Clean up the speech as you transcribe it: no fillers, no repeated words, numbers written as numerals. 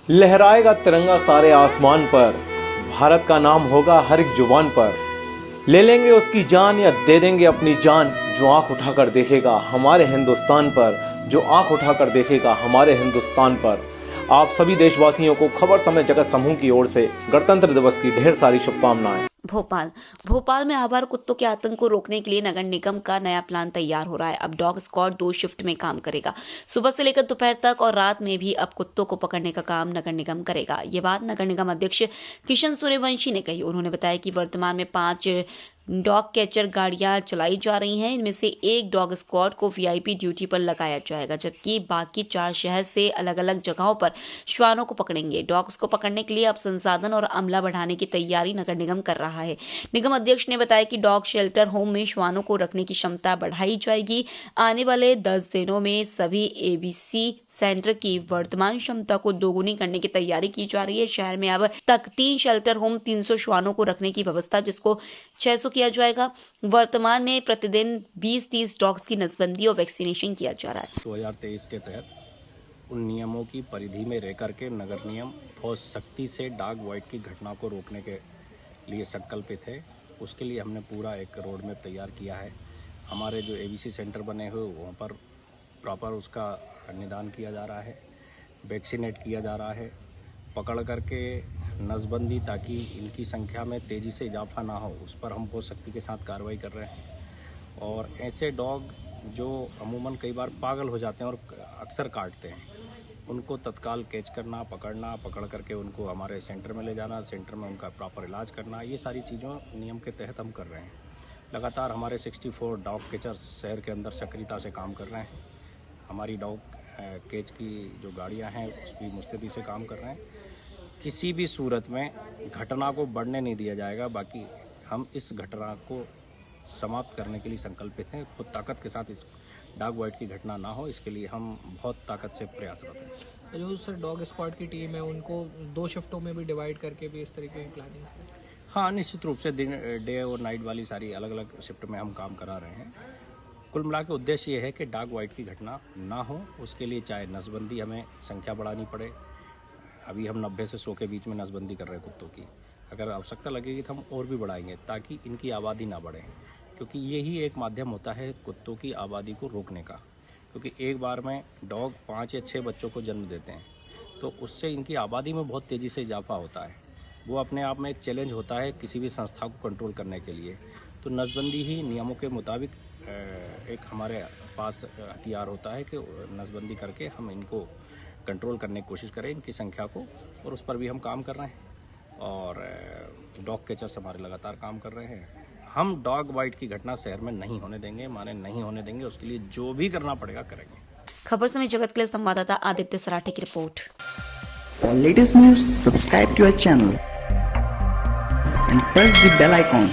लहराएगा तिरंगा सारे आसमान पर, भारत का नाम होगा हर एक जुबान पर। ले लेंगे उसकी जान या दे देंगे अपनी जान, जो आंख उठाकर देखेगा हमारे हिंदुस्तान पर, जो आंख उठाकर देखेगा हमारे हिंदुस्तान पर। आप सभी देशवासियों को खबर समय जगत समूह की ओर से गणतंत्र दिवस की ढेर सारी शुभकामनाएं। भोपाल में आवारा कुत्तों के आतंक को रोकने के लिए नगर निगम का नया प्लान तैयार हो रहा है। अब डॉग स्क्वाड 2 शिफ्ट में काम करेगा। सुबह से लेकर दोपहर तक और रात में भी अब कुत्तों को पकड़ने का काम नगर निगम करेगा। ये बात नगर निगम अध्यक्ष किशन सूर्यवंशी ने कही। उन्होंने बताया कि वर्तमान में 5 डॉग कैचर गाड़ियां चलाई जा रही हैं। इनमें से एक डॉग स्क्वाड को वीआईपी ड्यूटी पर लगाया जाएगा, जबकि बाकी 4 शहर से अलग अलग जगहों पर श्वानों को पकड़ेंगे। डॉग्स को पकड़ने के लिए अब संसाधन और अमला बढ़ाने की तैयारी नगर निगम कर रहा है। निगम अध्यक्ष ने बताया कि डॉग शेल्टर होम में श्वानों को रखने की क्षमता बढ़ाई जाएगी। आने वाले 10 दिनों में सभी एबीसी सेंटर की वर्तमान क्षमता को दोगुनी करने की तैयारी की जा रही है। शहर में अब तक 3 शेल्टर होम 300 श्वानों को रखने की व्यवस्था, जिसको 600 किया जाएगा। वर्तमान में प्रतिदिन 20-30 डॉग्स की नसबंदी और वैक्सीनेशन किया जा रहा है। 2023 के तहत उन नियमों की परिधि में रह करके नगर निगम बहुत सख्ती से डॉग वाइट की घटना को रोकने के लिए संकल्पित है। उसके लिए हमने पूरा एक रोड मैप तैयार किया है। हमारे जो एबीसी सेंटर बने हुए वहाँ पर प्रॉपर उसका निदान किया जा रहा है, वैक्सीनेट किया जा रहा है, पकड़ करके नसबंदी, ताकि इनकी संख्या में तेज़ी से इजाफा ना हो, उस पर हम बहुत सख्ती के साथ कार्रवाई कर रहे हैं। और ऐसे डॉग जो अमूमन कई बार पागल हो जाते हैं और अक्सर काटते हैं, उनको तत्काल कैच करना, पकड़ करके उनको हमारे सेंटर में ले जाना, सेंटर में उनका प्रॉपर इलाज करना, ये सारी चीज़ों नियम के तहत हम कर रहे हैं। लगातार हमारे 64 डॉग कैचर्स शहर के अंदर सक्रियता से काम कर रहे हैं। हमारी डॉग कैच की जो गाड़ियां हैं उस भी मुस्तैदी से काम कर रहे हैं। किसी भी सूरत में घटना को बढ़ने नहीं दिया जाएगा। बाकी हम इस घटना को समाप्त करने के लिए संकल्पित हैं। खुद ताकत के साथ इस डॉग वाइट की घटना ना हो, इसके लिए हम बहुत ताकत से प्रयासरत हैं। जो सर डॉग स्क्वाड की टीम है उनको 2 शिफ्टों में भी डिवाइड करके भी इस तरीके की प्लानिंग है? हाँ, निश्चित रूप से दिन, डे और नाइट वाली सारी अलग अलग शिफ्ट में हम काम करा रहे हैं। कुल मिला के उद्देश्य ये है कि डॉग वाइट की घटना ना हो। उसके लिए चाहे नसबंदी हमें संख्या बढ़ानी पड़े, अभी हम 90 से 100 के बीच में नसबंदी कर रहे हैं कुत्तों की। अगर आवश्यकता लगेगी तो हम और भी बढ़ाएंगे, ताकि इनकी आबादी ना बढ़े, क्योंकि यही एक माध्यम होता है कुत्तों की आबादी को रोकने का। क्योंकि एक बार में डॉग 5 या 6 बच्चों को जन्म देते हैं, तो उससे इनकी आबादी में बहुत तेज़ी से इजाफा होता है। वो अपने आप में एक चैलेंज होता है किसी भी संस्था को कंट्रोल करने के लिए। तो नसबंदी ही नियमों के मुताबिक एक हमारे पास हथियार होता है कि नसबंदी करके हम इनको कंट्रोल करने की कोशिश करें, इनकी संख्या को, और उस पर भी हम काम कर रहे हैं। और डॉग कैचर्स हमारे लगातार काम कर रहे हैं। हम डॉग वाइट की घटना शहर में नहीं होने देंगे, माने नहीं होने देंगे। उसके लिए जो भी करना पड़ेगा करेंगे। खबर समय जगत के लिए संवाददाता आदित्य सराठे की report. For latest news, subscribe to our channel and press the bell icon.